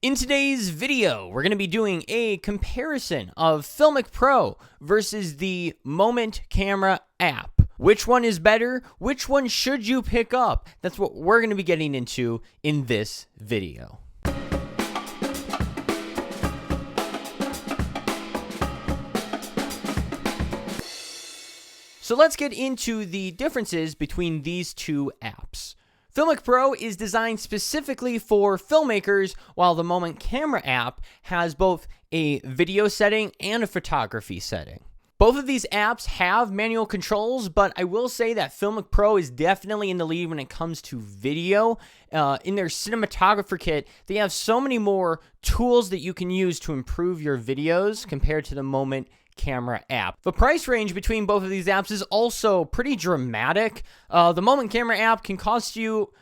In today's video, we're going to be doing a comparison of FiLMiC PRO versus the Moment camera app. Which one is better? Which one should you pick up? That's what we're going to be getting into in this video. So let's get into the differences between these two apps. FiLMiC PRO is designed specifically for filmmakers, while the Moment camera app has both a video setting and a photography setting. Both of these apps have manual controls, but I will say that FiLMiC PRO is definitely in the lead when it comes to video. In their cinematographer kit, they have so many more tools that you can use to improve your videos compared to the Moment camera app. The price range between both of these apps is also pretty dramatic. The Moment camera app can cost you,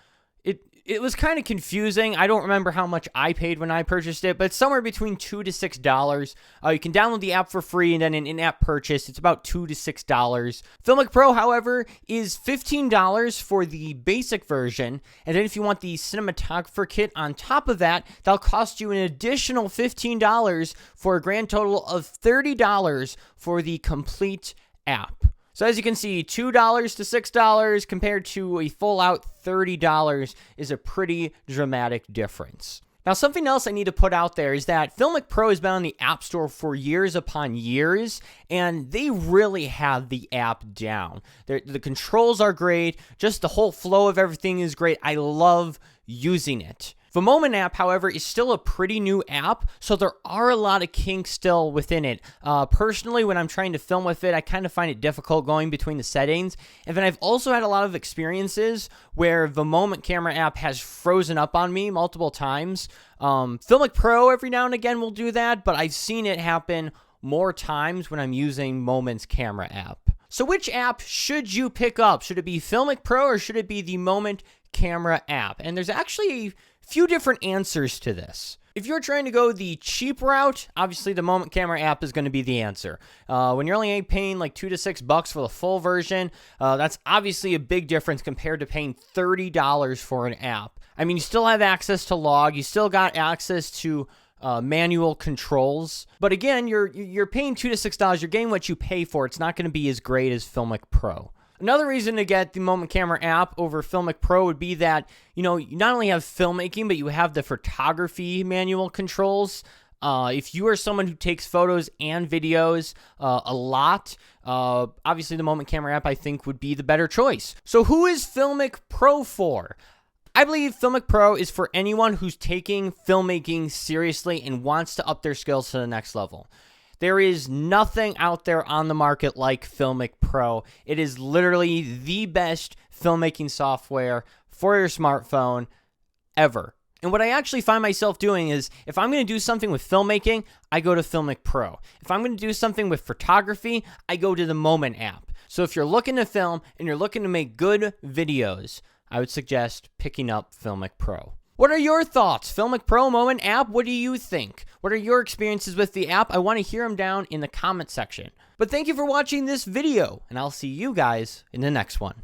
it was kind of confusing. I don't remember how much I paid when I purchased it, but it's somewhere between $2 to $6. You can download the app for free, and then an in-app purchase, it's about $2 to $6. FiLMiC PRO, however, is $15 for the basic version, and then if you want the cinematographer kit on top of that, that'll cost you an additional $15 for a grand total of $30 for the complete app. So as you can see, $2 to $6 compared to a full-out $30 is a pretty dramatic difference. Now, something else I need to put out there is that FiLMiC PRO has been on the App Store for years upon years, and they really have the app down. The controls are great, just the whole flow of everything is great. I love using it. The Moment app, however, is still a pretty new app, so there are a lot of kinks still within it. Personally, when I'm trying to film with it, I kind of find it difficult going between the settings. And then I've also had a lot of experiences where the Moment camera app has frozen up on me multiple times. FiLMiC PRO every now and again will do that, but I've seen it happen more times when I'm using Moment's camera app. So which app should you pick up? Should it be FiLMiC PRO or should it be the Moment camera app? And there's actually a few different answers to this. If you're trying to go the cheap route, obviously the Moment camera app is going to be the answer. When you're only paying like $2 to $6 for the full version, that's obviously a big difference compared to paying $30 for an app. I mean, you still have access to log, you still got access to manual controls, but again, you're paying $2 to $6. You're getting what you pay for. It's not going to be as great as FiLMiC PRO. Another reason to get the Moment camera app over FiLMiC PRO would be that, you not only have filmmaking, but you have the photography manual controls. If you are someone who takes photos and videos a lot, obviously the Moment camera app, I think, would be the better choice. So who is FiLMiC PRO for? I believe FiLMiC PRO is for anyone who's taking filmmaking seriously and wants to up their skills to the next level. There is nothing out there on the market like FiLMiC PRO. It is literally the best filmmaking software for your smartphone ever. And what I actually find myself doing is, if I'm going to do something with filmmaking, I go to FiLMiC PRO. If I'm going to do something with photography, I go to the Moment app. So if you're looking to film and you're looking to make good videos, I would suggest picking up FiLMiC PRO. What are your thoughts? FiLMiC PRO, Moment app, what do you think? What are your experiences with the app? I want to hear them down in the comment section. But thank you for watching this video, and I'll see you guys in the next one.